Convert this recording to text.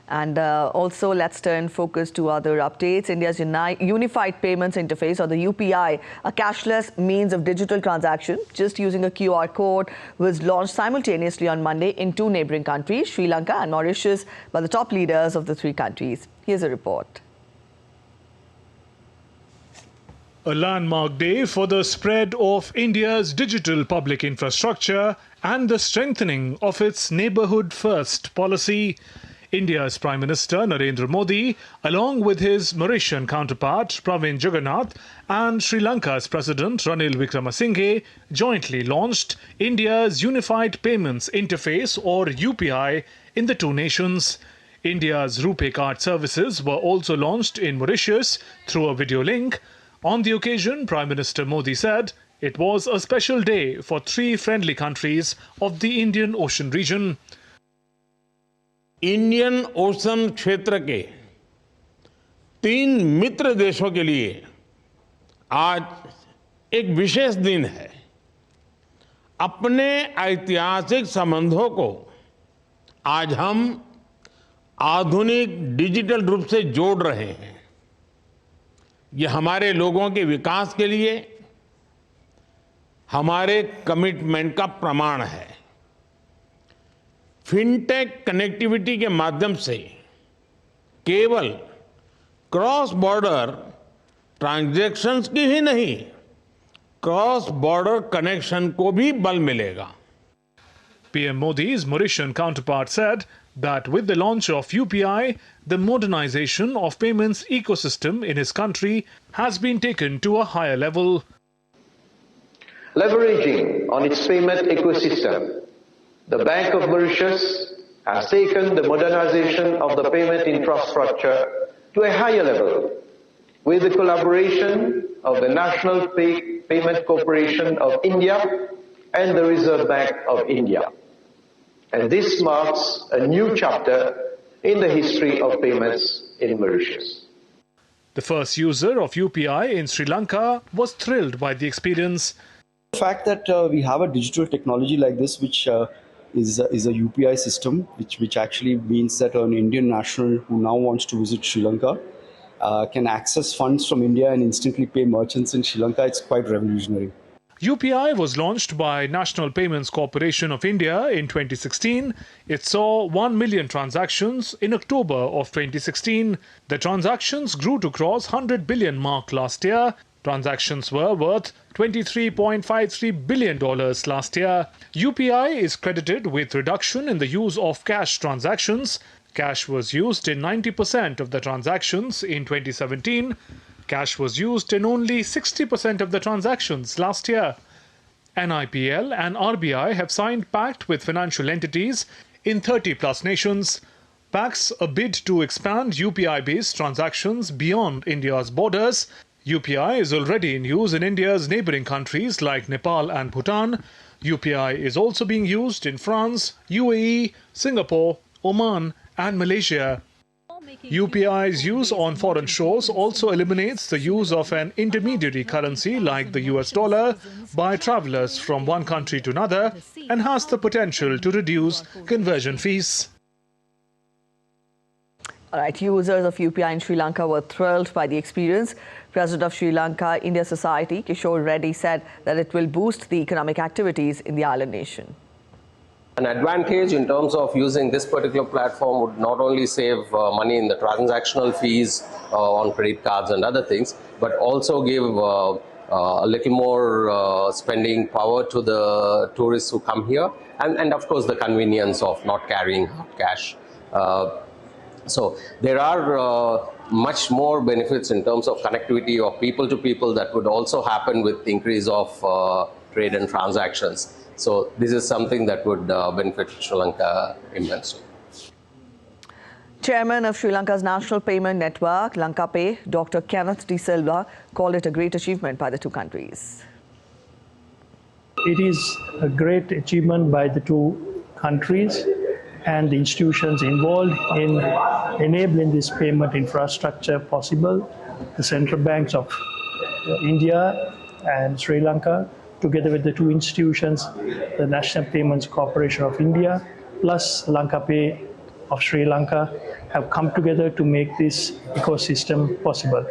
And also, let's turn focus to other updates. India's Unified Payments Interface, or the UPI, a cashless means of digital transaction, just using a QR code, was launched simultaneously on Monday in two neighboring countries, Sri Lanka and Mauritius, by the top leaders of the three countries. Here's a report. A landmark day for the spread of India's digital public infrastructure and the strengthening of its neighbourhood first policy. India's Prime Minister Narendra Modi, along with his Mauritian counterpart Pravind Jagannath and Sri Lanka's President Ranil Wickremesinghe, jointly launched India's Unified Payments Interface, or UPI, in the two nations. India's RuPay card services were also launched in Mauritius through a video link. On the occasion, Prime Minister Modi said it was a special day for three friendly countries of the Indian Ocean region. Indian ocean क्षेत्र के तीन मित्र देशों के लिए आज एक विशेष दिन है। अपने ऐतिहासिक संबंधों को आज हम आधुनिक डिजिटल रूप से जोड़ रहे हैं। ये हमारे लोगों के विकास के लिए हमारे कमिटमेंट का प्रमाण है। फिनटेक कनेक्टिविटी के माध्यम से केवल क्रॉस बॉर्डर ट्रांजैक्शंस की ही नहीं, क्रॉस बॉर्डर कनेक्शन को भी बल मिलेगा। PM Modi's Mauritian counterpart said that with the launch of UPI, the modernization of payments ecosystem in his country has been taken to a higher level. Leveraging on its payment ecosystem, the Bank of Mauritius has taken the modernization of the payment infrastructure to a higher level with the collaboration of the National Payment Corporation of India and the Reserve Bank of India. And this marks a new chapter in the history of payments in Mauritius. The first user of UPI in Sri Lanka was thrilled by the experience. The fact that we have a digital technology like this, which is a UPI system, which actually means that an Indian national who now wants to visit Sri Lanka can access funds from India and instantly pay merchants in Sri Lanka. It's quite revolutionary. UPI was launched by National Payments Corporation of India in 2016. It saw 1 million transactions in October of 2016. The transactions grew to cross 100 billion mark last year. Transactions were worth $23.53 billion last year. UPI is credited with reduction in the use of cash transactions. Cash was used in 90% of the transactions in 2017. Cash was used in only 60% of the transactions last year. NIPL and RBI have signed pact with financial entities in 30+ nations. Pacts a bid to expand UPI-based transactions beyond India's borders. UPI is already in use in India's neighbouring countries like Nepal and Bhutan. UPI is also being used in France, UAE, Singapore, Oman and Malaysia. UPI's use on foreign shores also eliminates the use of an intermediary currency like the US dollar by travellers from one country to another and has the potential to reduce conversion fees. All right, users of UPI in Sri Lanka were thrilled by the experience. President of Sri Lanka India Society, Kishore Reddy, said that it will boost the economic activities in the island nation. An advantage in terms of using this particular platform would not only save money in the transactional fees on credit cards and other things, but also give a little more spending power to the tourists who come here, and of course the convenience of not carrying hard cash. So there are much more benefits in terms of connectivity of people to people that would also happen with the increase of trade and transactions. So this is something that would benefit Sri Lanka immensely. Chairman of Sri Lanka's National Payment Network, Lanka Pay, Dr. Kenneth De Silva, called it a great achievement by the two countries. It is a great achievement by the two countries and the institutions involved in enabling this payment infrastructure possible. The central banks of India and Sri Lanka, together with the two institutions, the National Payments Corporation of India, plus Lanka Pay, of Sri Lanka have come together to make this ecosystem possible.